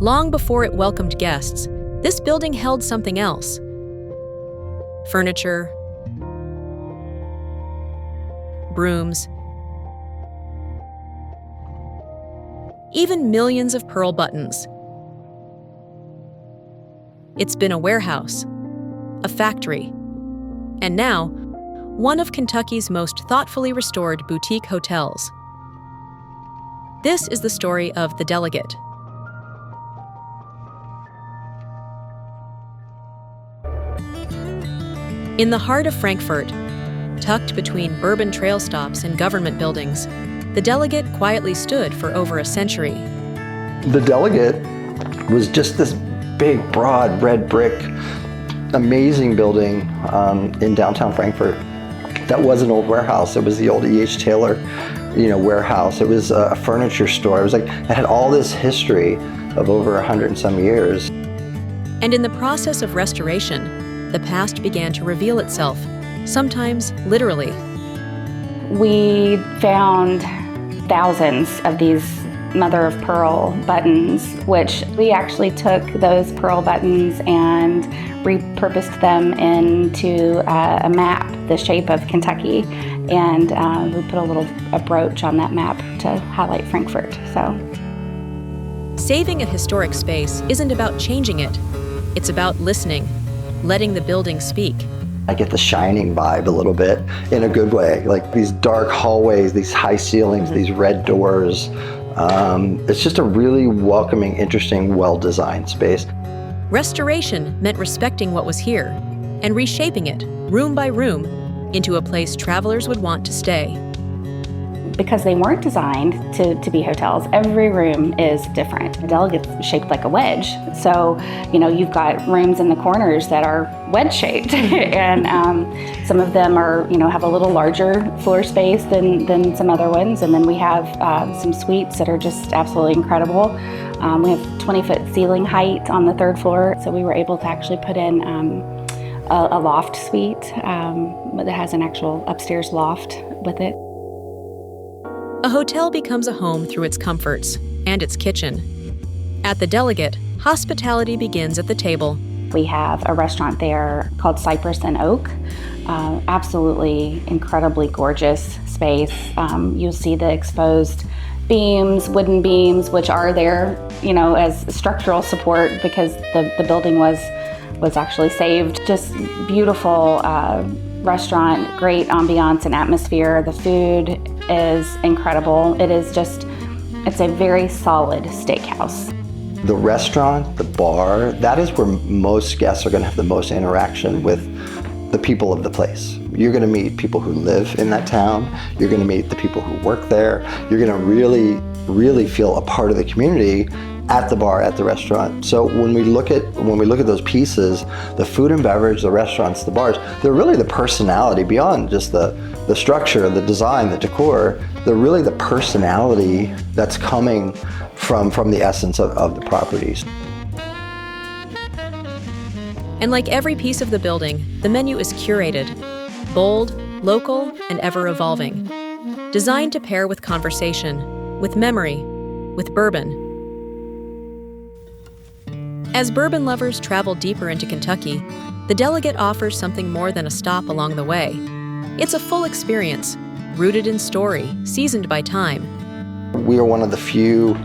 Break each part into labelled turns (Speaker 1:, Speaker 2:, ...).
Speaker 1: long before it welcomed guests, this building held something else. Furniture, brooms, even millions of pearl buttons. It's been a warehouse, a factory, and now, one of Kentucky's most thoughtfully restored boutique hotels. This is the story of the Delegate. In the heart of Frankfort, tucked between Bourbon Trail stops and government buildings, the Delegate quietly stood for over a century.
Speaker 2: The Delegate was just this big, broad, red brick, amazing building in downtown Frankfort. That was an old warehouse. It was the old E.H. Taylor, warehouse. It was a furniture store. It had all this history of over 100 and some years.
Speaker 1: And in the process of restoration, the past began to reveal itself, sometimes literally.
Speaker 3: We found thousands of these mother-of-pearl buttons, which we actually took those pearl buttons and repurposed them into a map, the shape of Kentucky, and we put a brooch on that map to highlight Frankfort.
Speaker 1: Saving a historic space isn't about changing it. It's about listening, letting the building speak.
Speaker 2: I get the Shining vibe a little bit in a good way, like these dark hallways, these high ceilings, these red doors. It's just a really welcoming, interesting, well-designed space.
Speaker 1: Restoration meant respecting what was here and reshaping it, room by room, into a place travelers would want to stay.
Speaker 3: Because they weren't designed to be hotels, every room is different. The Delegate's shaped like a wedge. So, you've got rooms in the corners that are wedge-shaped. And some of them are, have a little larger floor space than some other ones. And then we have some suites that are just absolutely incredible. We have 20-foot ceiling height on the third floor. So we were able to actually put in a loft suite that has an actual upstairs loft with it.
Speaker 1: A hotel becomes a home through its comforts and its kitchen. At the Delegate, hospitality begins at the table.
Speaker 3: We have a restaurant there called Cypress Oak. Absolutely incredibly gorgeous space. You'll see the exposed beams, wooden beams, which are there, as structural support because the building was actually saved. Just beautiful restaurant, great ambiance and atmosphere. The food is incredible. It's a very solid steakhouse.
Speaker 2: The restaurant, the bar, that is where most guests are going to have the most interaction with the people of the place. You're going to meet people who live in that town. You're going to meet the people who work there. You're going to really, really feel a part of the community at the bar, at the restaurant. So when we look at those pieces, the food and beverage, the restaurants, the bars, they're really the personality beyond just the structure, the design, the decor. They're really the personality that's coming from the essence of the properties.
Speaker 1: And like every piece of the building, the menu is curated, bold, local, and ever-evolving. Designed to pair with conversation, with memory, with bourbon. As bourbon lovers travel deeper into Kentucky, the Delegate offers something more than a stop along the way. It's a full experience, rooted in story, seasoned by time.
Speaker 2: We are one of the few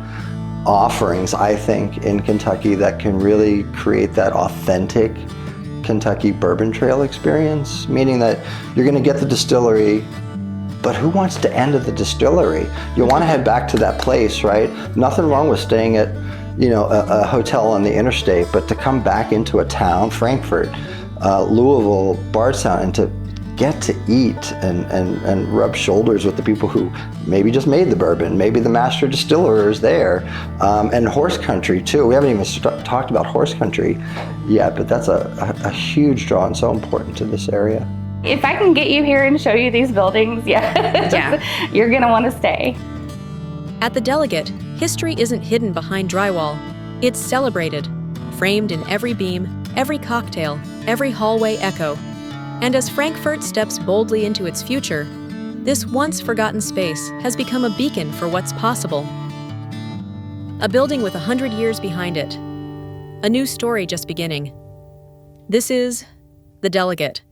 Speaker 2: offerings, I think, in Kentucky that can really create that authentic Kentucky Bourbon Trail experience, meaning that you're going to get the distillery, but who wants to end at the distillery? You want to head back to that place, right? Nothing wrong with staying at a hotel on the interstate, but to come back into a town, Frankfort, Louisville, Bardstown, and to get to eat and rub shoulders with the people who maybe just made the bourbon, maybe the master distiller is there, and horse country too. We haven't even talked about horse country yet, but that's a huge draw and so important to this area.
Speaker 3: If I can get you here and show you these buildings, yeah. You're gonna want to stay.
Speaker 1: At the Delegate, history isn't hidden behind drywall. It's celebrated, framed in every beam, every cocktail, every hallway echo. And as Frankfort steps boldly into its future, this once-forgotten space has become a beacon for what's possible. A building with 100 years behind it. A new story just beginning. This is The Delegate.